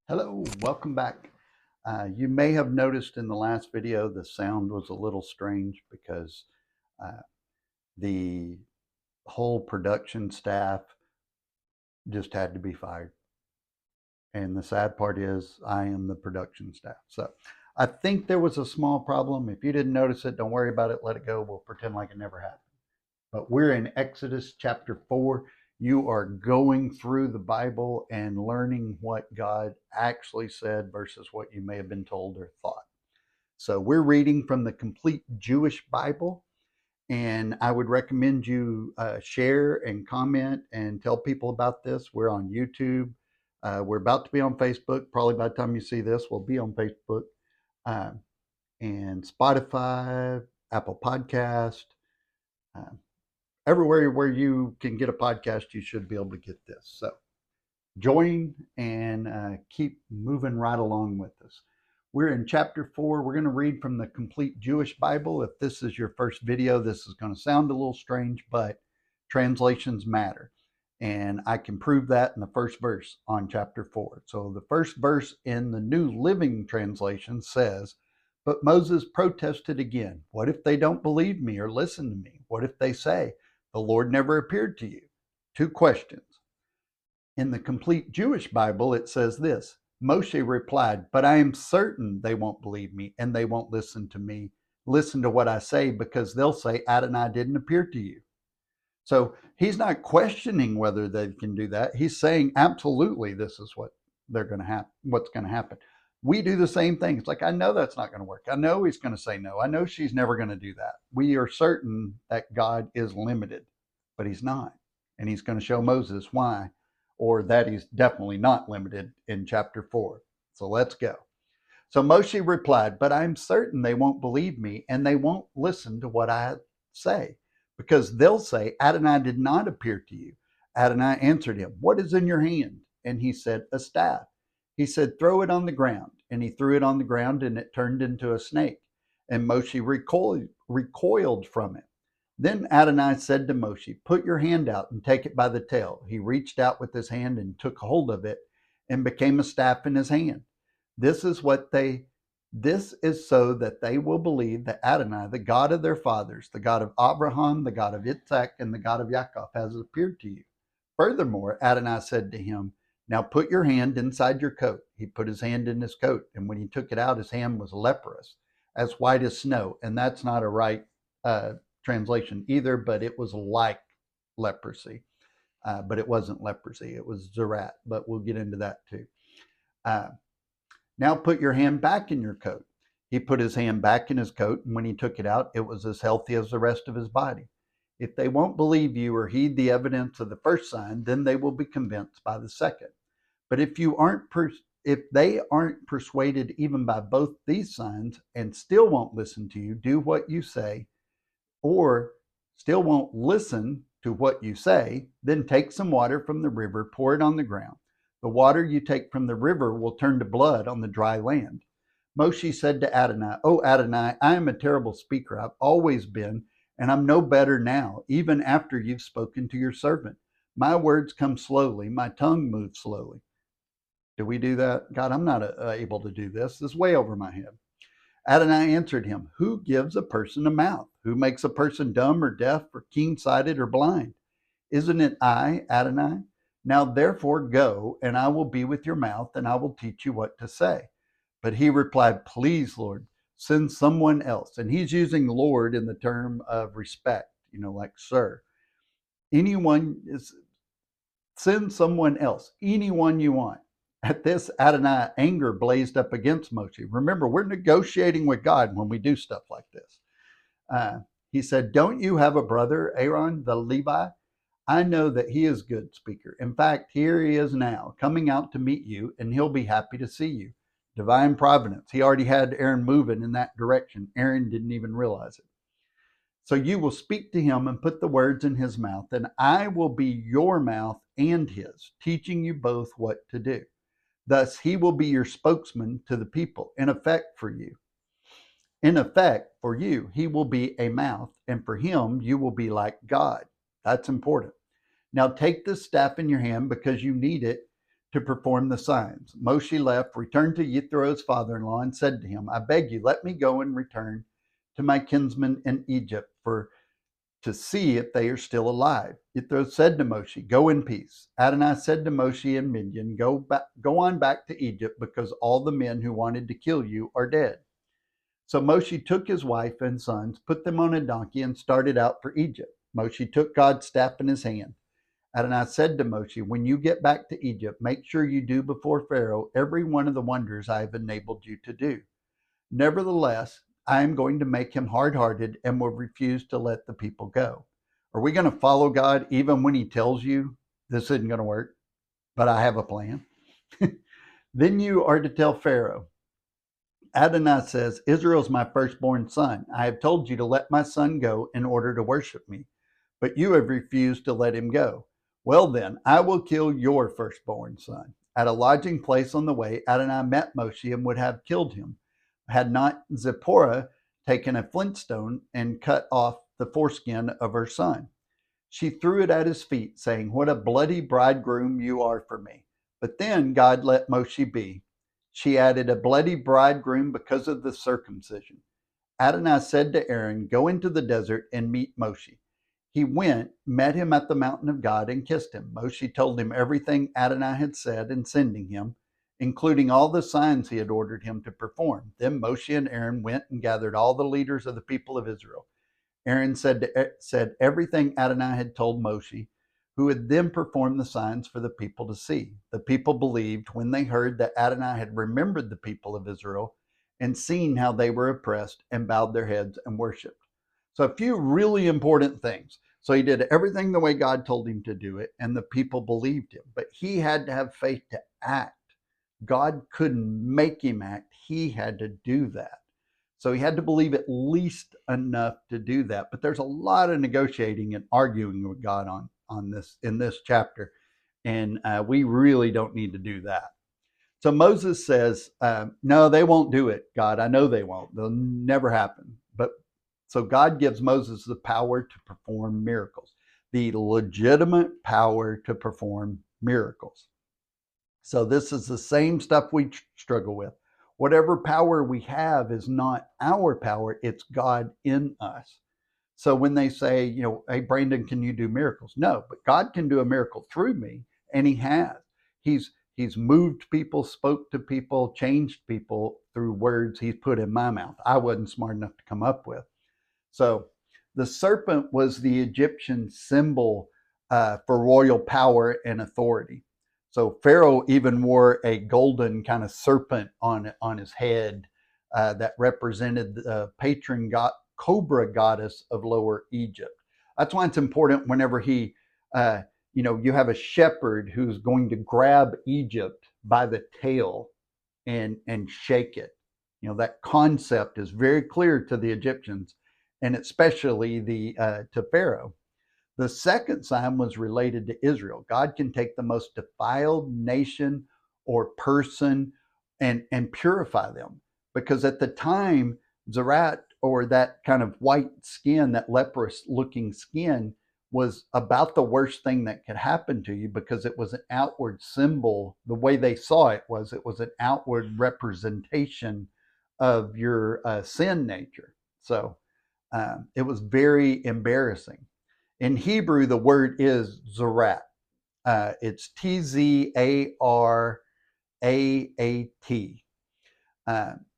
Hello, welcome back. You may have noticed in the last video the sound was a little strange because uh, the whole production staff just had to be fired. And the sad part is I am the production staff. So I think there was a small problem. If you didn't notice it, don't worry about it. Let it go. We'll pretend like it never happened. But we're in Exodus chapter 4. You are going through the Bible and learning what God actually said versus what you may have been told or thought. So we're reading from the complete Jewish Bible, and I would recommend you share and comment and tell people about this. We're on YouTube. We're about to be on Facebook. Probably by the time you see this, we'll be on Facebook uh, and Spotify, Apple Podcast. Uh, Everywhere where you can get a podcast, you should be able to get this. So join and keep moving right along with us. We're in chapter 4. We're going to read from the complete Jewish Bible. If this is your first video, this is going to sound a little strange, but translations matter. And I can prove that in the first verse on chapter 4. So the first verse in the New Living Translation says, "But Moses protested again. What if they don't believe me or listen to me? What if they say, 'The Lord never appeared to you'?" Two questions. In the complete Jewish Bible, it says this: Moshe replied, "But I am certain they won't believe me and they won't listen to what I say, because they'll say Adonai didn't appear to you." So he's not questioning whether they can do that. He's saying absolutely this is what they're going to happen, what's going to happen. We do the same thing. It's like, I know that's not going to work. I know he's going to say no. I know she's never going to do that. We are certain that God is limited, but he's not. And he's going to show Moses why, or that he's definitely not limited in chapter 4. So let's go. So Moshe replied, "But I'm certain they won't believe me and they won't listen to what I say, because they'll say, 'Adonai did not appear to you.'" Adonai answered him, "What is in your hand?" And he said, "A staff." He said, "Throw it on the ground." And he threw it on the ground, and it turned into a snake. And Moshe recoiled from it. Then Adonai said to Moshe, "Put your hand out and take it by the tail." He reached out with his hand and took hold of it, and became a staff in his hand. This is so that they will believe that Adonai, the God of their fathers, the God of Abraham, the God of Isaac, and the God of Jacob, has appeared to you. Furthermore, Adonai said to him, "Now put your hand inside your coat." He put his hand in his coat, and when he took it out, his hand was leprous, as white as snow. And that's not a right translation either, but it was like leprosy. But it wasn't leprosy, it was zerat. But we'll get into that too. Uh, Now put your hand back in your coat. He put his hand back in his coat, and when he took it out, it was as healthy as the rest of his body. If they won't believe you or heed the evidence of the first sign, then they will be convinced by the second. But if they aren't persuaded even by both these signs and still won't listen to you, do what you say, or still won't listen to what you say, then take some water from the river, pour it on the ground. The water you take from the river will turn to blood on the dry land. Moshe said to Adonai, "Oh Adonai, I am a terrible speaker. I've always been, and I'm no better now, even after you've spoken to your servant. My words come slowly, my tongue moves slowly." Do we do that? God, I'm not able to do this. This is way over my head. Adonai answered him, "Who gives a person a mouth? Who makes a person dumb or deaf or keen-sighted or blind? Isn't it I, Adonai? Now therefore go, and I will be with your mouth, and I will teach you what to say." But he replied, "Please, Lord, send someone else." And he's using Lord in the term of respect, like sir. Send someone else, anyone you want. At this, Adonai anger blazed up against Moshe. Remember, we're negotiating with God when we do stuff like this. He said, "Don't you have a brother, Aaron the Levi? I know that he is a good speaker. In fact, here he is now, coming out to meet you, and he'll be happy to see you." Divine providence. He already had Aaron moving in that direction. Aaron didn't even realize it. "So you will speak to him and put the words in his mouth, and I will be your mouth and his, teaching you both what to do. Thus he will be your spokesman to the people. In effect, for you, he will be a mouth, and for him, you will be like God." That's important. "Now take this staff in your hand, because you need it to perform the signs. Moshe left, returned to Yithro's father-in-law, and said to him, I beg you, let me go and return to my kinsmen in Egypt to see if they are still alive. Yithro said to Moshe, go in peace. Adonai said to Moshe and Midian, go on back to Egypt, because all the men who wanted to kill you are dead. So Moshe took his wife and sons, put them on a donkey, and started out for Egypt. Moshe took God's staff in his hand. Adonai said to Moshe, when you get back to Egypt, make sure you do before Pharaoh every one of the wonders I have enabled you to do. Nevertheless, I am going to make him hard-hearted and will refuse to let the people go. Are we going to follow God even when he tells you this isn't going to work, but I have a plan? Then you are to tell Pharaoh, Adonai says, Israel's my firstborn son. I have told you to let my son go in order to worship me, but you have refused to let him go. Well then, I will kill your firstborn son. At a lodging place on the way, Adonai met Moshe and would have killed him, had not Zipporah taken a flintstone and cut off the foreskin of her son. She threw it at his feet, saying, what a bloody bridegroom you are for me. But then God let Moshe be. She added, a bloody bridegroom because of the circumcision. Adonai said to Aaron, go into the desert and meet Moshe. He went, met him at the mountain of God, and kissed him. Moshe told him everything Adonai had said in sending him, including all the signs he had ordered him to perform. Then Moshe and Aaron went and gathered all the leaders of the people of Israel. Aaron said everything Adonai had told Moshe, who had then performed the signs for the people to see. The people believed when they heard that Adonai had remembered the people of Israel and seen how they were oppressed, and bowed their heads and worshiped. So a few really important things. So he did everything the way God told him to do it, and the people believed him. But he had to have faith to act. God couldn't make him act. He had to do that. So he had to believe at least enough to do that. But there's a lot of negotiating and arguing with God on this in this chapter. And we really don't need to do that. So Moses says, no, they won't do it, God. I know they won't. They'll never happen. But so God gives Moses the power to perform miracles, the legitimate power to perform miracles. So this is the same stuff we struggle with. Whatever power we have is not our power, it's God in us. So when they say, hey, Brandon, can you do miracles? No, but God can do a miracle through me, and he has. He's moved people, spoke to people, changed people through words he's put in my mouth. I wasn't smart enough to come up with. So the serpent was the Egyptian symbol for royal power and authority. So Pharaoh even wore a golden kind of serpent on his head that represented the patron cobra goddess of Lower Egypt. That's why it's important whenever you have a shepherd who's going to grab Egypt by the tail and shake it. That concept is very clear to the Egyptians, and especially to Pharaoh. The second sign was related to Israel. God can take the most defiled nation or person and purify them. Because at the time, Zerat, or that kind of white skin, that leprous looking skin, was about the worst thing that could happen to you, because it was an outward symbol. The way they saw it was an outward representation of your sin nature. So it was very embarrassing. In Hebrew, the word is Zerat. It's T-Z-A-R-A-A-T.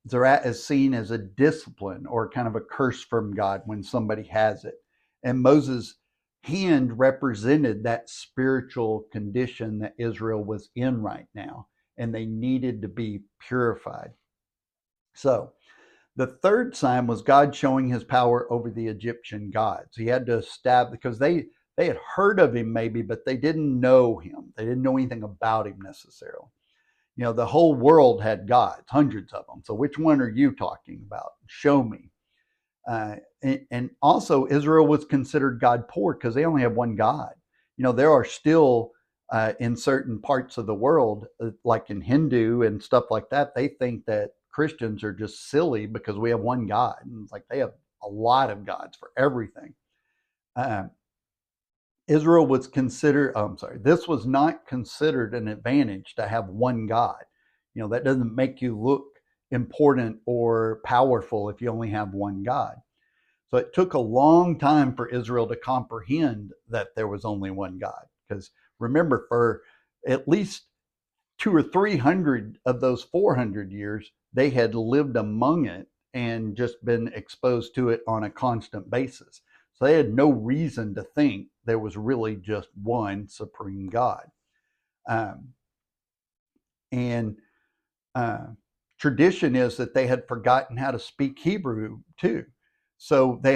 Zerat is seen as a discipline or kind of a curse from God when somebody has it. And Moses' hand represented that spiritual condition that Israel was in right now, and they needed to be purified. So the third sign was God showing his power over the Egyptian gods. He had to establish, because they had heard of him maybe, but they didn't know him. They didn't know anything about him necessarily. The whole world had gods, hundreds of them. So which one are you talking about? Show me. And also Israel was considered God poor because they only have one God. There are still in certain parts of the world, like in Hindu and stuff like that, they think that Christians are just silly because we have one God. And it's like they have a lot of gods for everything. Israel was considered, oh, I'm sorry, this was not considered an advantage to have one God. That doesn't make you look important or powerful if you only have one God. So it took a long time for Israel to comprehend that there was only one God. Because remember, for at least 200 or 300 of those 400 years, they had lived among it and just been exposed to it on a constant basis. So they had no reason to think there was really just one supreme God. And tradition is that they had forgotten how to speak Hebrew too. So they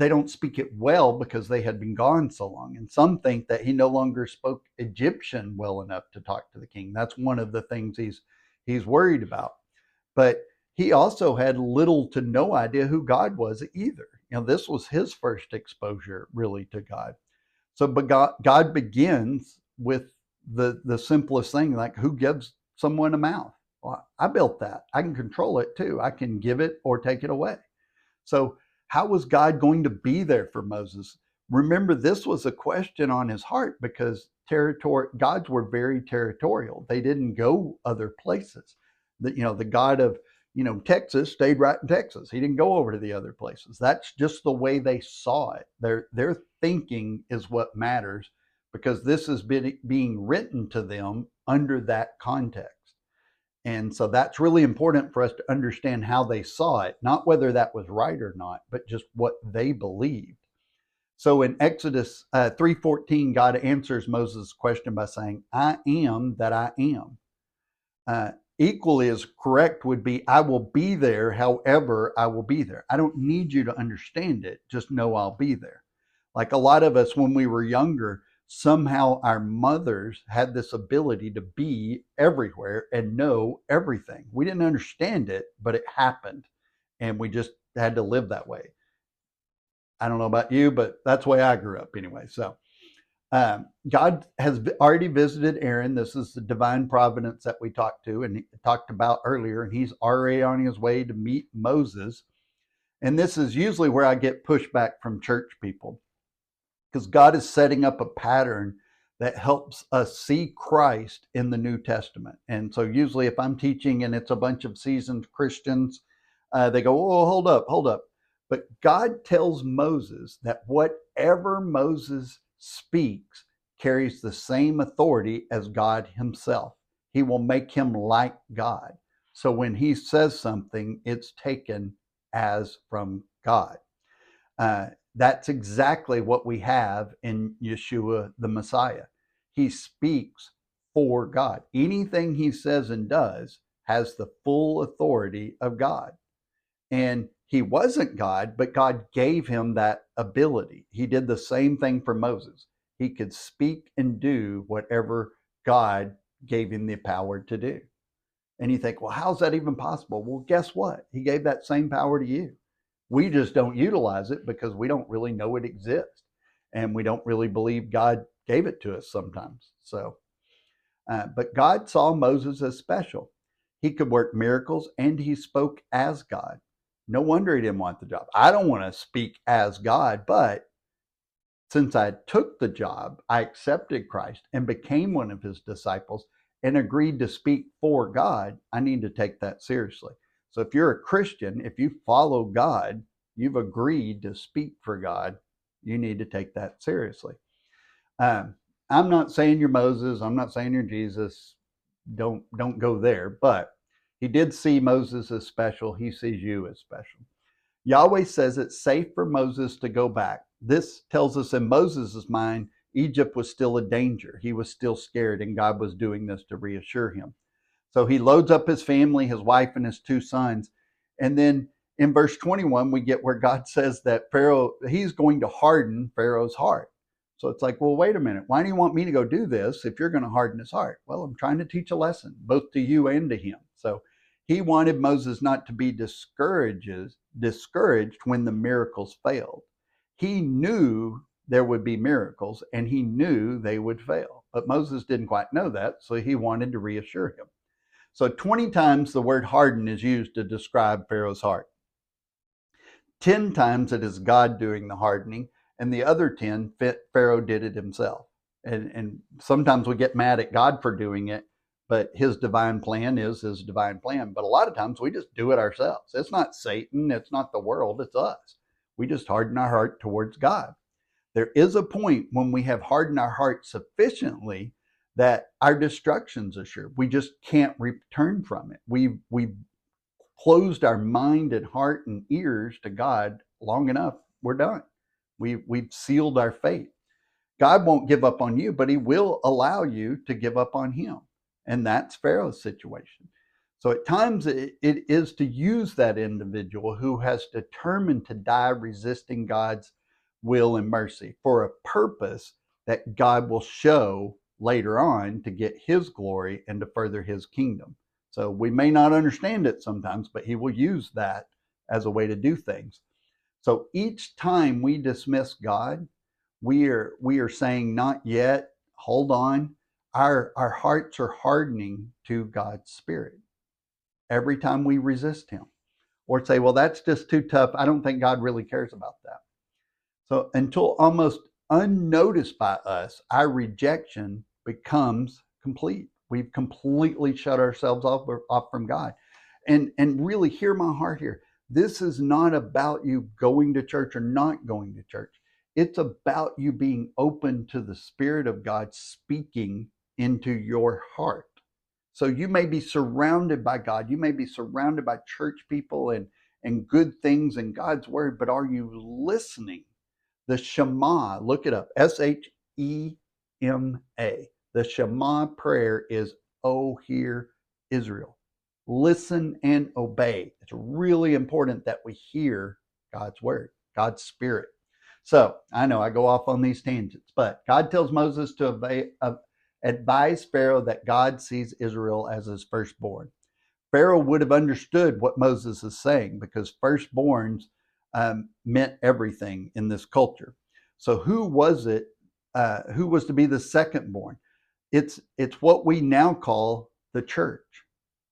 don't speak it well because they had been gone so long. And some think that he no longer spoke Egyptian well enough to talk to the king. That's one of the things he's worried about. But he also had little to no idea who God was either. This was his first exposure really to God. So but God begins with the simplest thing, like who gives someone a mouth? Well, I built that. I can control it too. I can give it or take it away. So how was God going to be there for Moses? Remember, this was a question on his heart because gods were very territorial. They didn't go other places. The God of Texas stayed right in Texas. He didn't go over to the other places. That's just the way they saw it. Their thinking is what matters because this is being written to them under that context. And so that's really important for us to understand how they saw it, not whether that was right or not, but just what they believed. So in Exodus 3:14, God answers Moses' question by saying, I am that I am. Equally as correct would be, I will be there, however I will be there. I don't need you to understand it, just know I'll be there. Like a lot of us when we were younger, somehow our mothers had this ability to be everywhere and know everything. We didn't understand it, but it happened. And we just had to live that way. I don't know about you, but that's the way I grew up anyway. So God has already visited Aaron. This is the divine providence that we talked about earlier, and he's already on his way to meet Moses. And this is usually where I get pushback from church people, because God is setting up a pattern that helps us see Christ in the New Testament. And so usually if I'm teaching and it's a bunch of seasoned Christians, they go, oh, hold up. But God tells Moses that whatever Moses speaks carries the same authority as God himself. He will make him like God. So when he says something, it's taken as from God. That's exactly what we have in Yeshua the Messiah. He speaks for God. Anything he says and does has the full authority of God. And he wasn't God, but God gave him that ability. He did the same thing for Moses. He could speak and do whatever God gave him the power to do. And you think, well, how's that even possible? Well, guess what? He gave that same power to you. We just don't utilize it because we don't really know it exists. And we don't really believe God gave it to us sometimes. But God saw Moses as special. He could work miracles and he spoke as God. No wonder he didn't want the job. I don't want to speak as God, but since I took the job, I accepted Christ and became one of his disciples and agreed to speak for God. I need to take that seriously. So if you're a Christian, if you follow God, you've agreed to speak for God. You need to take that seriously. I'm not saying you're Moses. I'm not saying you're Jesus. Don't go there. But he did see Moses as special. He sees you as special. Yahweh says it's safe for Moses to go back. This tells us in Moses' mind, Egypt was still a danger. He was still scared, and God was doing this to reassure him. So he loads up his family, his wife, and his 2 sons. And then in verse 21, we get where God says that Pharaoh, he's going to harden Pharaoh's heart. So it's like, well, wait a minute. Why do you want me to go do this if you're going to harden his heart? Well, I'm trying to teach a lesson, both to you and to him. So he wanted Moses not to be discouraged when the miracles failed. He knew there would be miracles and he knew they would fail. But Moses didn't quite know that, so he wanted to reassure him. So 20 times the word harden is used to describe Pharaoh's heart. 10 times it is God doing the hardening, and the other 10, Pharaoh did it himself. And sometimes we get mad at God for doing it, but his divine plan is his divine plan. But a lot of times we just do it ourselves. It's not Satan, it's not the world, it's us. We just harden our heart towards God. There is a point when we have hardened our heart sufficiently that our destruction's assured. We just can't return from it. We've closed our mind and heart and ears to God long enough. We're done. We've sealed our fate. God won't give up on you, but he will allow you to give up on him. And that's Pharaoh's situation. So at times it is to use that individual who has determined to die resisting God's will and mercy for a purpose that God will show later on to get his glory and to further his kingdom. So we may not understand it sometimes, but he will use that as a way to do things. So each time we dismiss God, we are saying, not yet, hold on. Our hearts are hardening to God's Spirit every time we resist him or say, well, that's just too tough. I don't think God really cares about that. So until almost unnoticed by us, our rejection becomes complete. We've completely shut ourselves off from God. And really hear my heart here. This is not about you going to church or not going to church. It's about you being open to the Spirit of God speaking into your heart. So you may be surrounded by God. You may be surrounded by church people and good things in God's word, but are you listening? The Shema, look it up, Shema. The Shema prayer is, "Oh, hear Israel." Listen and obey. It's really important that we hear God's word, God's Spirit. So I know I go off on these tangents, but God tells Moses to advise Pharaoh that God sees Israel as his firstborn. Pharaoh would have understood what Moses is saying because firstborns meant everything in this culture. So who was it? Who was to be the secondborn? It's what we now call the church,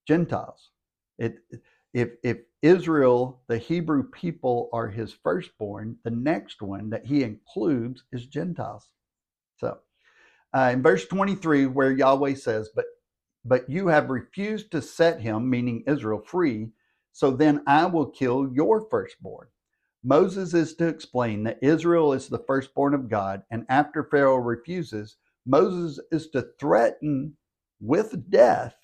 Gentiles. If Israel, the Hebrew people, are his firstborn, the next one that he includes is Gentiles. So in verse 23, where Yahweh says, but you have refused to set him, meaning Israel, free, so then I will kill your firstborn. Moses is to explain that Israel is the firstborn of God, and after Pharaoh refuses, Moses is to threaten with death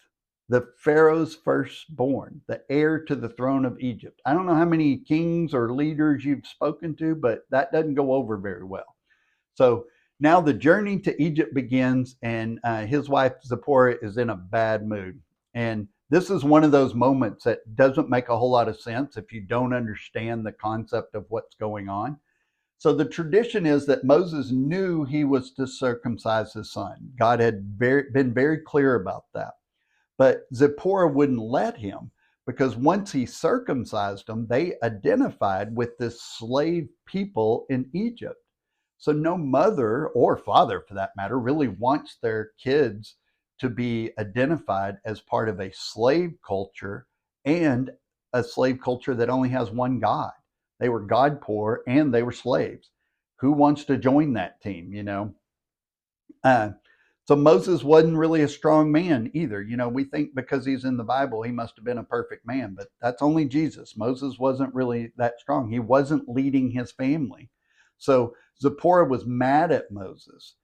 the Pharaoh's firstborn, the heir to the throne of Egypt. I don't know how many kings or leaders you've spoken to, but that doesn't go over very well. So now the journey to Egypt begins, and his wife Zipporah is in a bad mood. And this is one of those moments that doesn't make a whole lot of sense if you don't understand the concept of what's going on. So the tradition is that Moses knew he was to circumcise his son. God had been very clear about that. But Zipporah wouldn't let him because once he circumcised them, they identified with this slave people in Egypt. So no mother or father, for that matter, really wants their kids to be identified as part of a slave culture and a slave culture that only has one God. They were God poor and they were slaves. Who wants to join that team, you know? So Moses wasn't really a strong man either. You know, we think because he's in the Bible, he must have been a perfect man, but that's only Jesus. Moses wasn't really that strong. He wasn't leading his family. So Zipporah was mad at Moses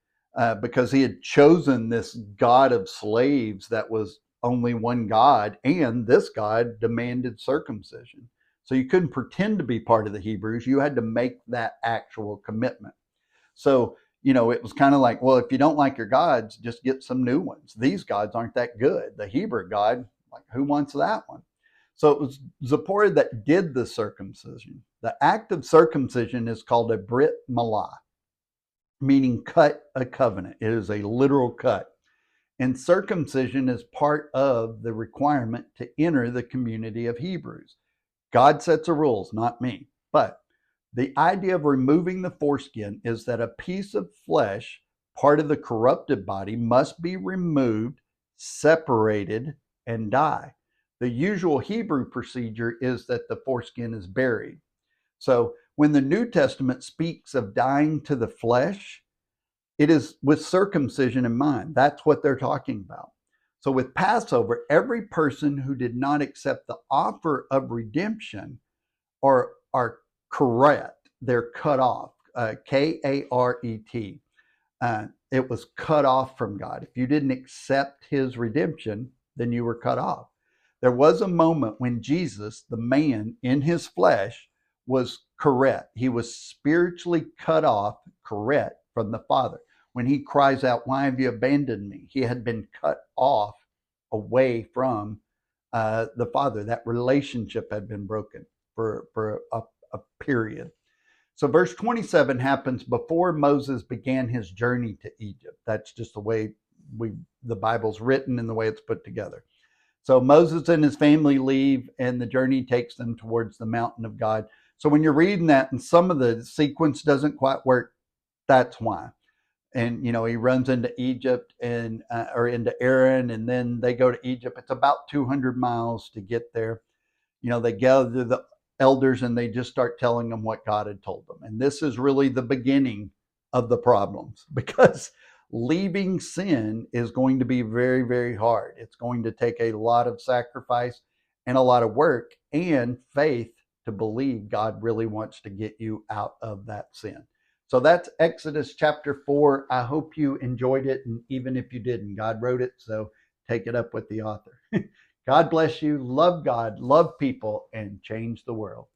because he had chosen this God of slaves that was only one God, and this God demanded circumcision. So you couldn't pretend to be part of the Hebrews. You had to make that actual commitment. So, you know, it was kind of like, well, if you don't like your gods, just get some new ones. These gods aren't that good. The Hebrew God, like, who wants that one? So it was Zipporah that did the circumcision. The act of circumcision is called a Brit Milah, meaning cut a covenant. It is a literal cut. And circumcision is part of the requirement to enter the community of Hebrews. God sets the rules, not me. But the idea of removing the foreskin is that a piece of flesh, part of the corrupted body, must be removed, separated, and die. The usual Hebrew procedure is that the foreskin is buried. So When the New Testament speaks of dying to the flesh, it is with circumcision in mind. That's what they're talking about. So with Passover, every person who did not accept the offer of redemption are correct. They're cut off. Karet. It was cut off from God. If you didn't accept his redemption, then you were cut off. There was a moment when Jesus, the man in his flesh, was correct. He was spiritually cut off, correct, from the Father. When he cries out, "Why have you abandoned me?" He had been cut off away from the Father. That relationship had been broken for a period. So verse 27 happens before Moses began his journey to Egypt. That's just the way the Bible's written and the way it's put together. So Moses and his family leave, and the journey takes them towards the mountain of God. So when you're reading that and some of the sequence doesn't quite work, that's why. And he runs into Egypt and or into Aaron, and then they go to Egypt. It's about 200 miles to get there. They gather the elders and they just start telling them what God had told them. And this is really the beginning of the problems, because leaving sin is going to be very, very hard. It's going to take a lot of sacrifice and a lot of work and faith to believe God really wants to get you out of that sin. So that's Exodus chapter 4. I hope you enjoyed it. And even if you didn't, God wrote it. So take it up with the author. God bless you. Love God, love people, and change the world.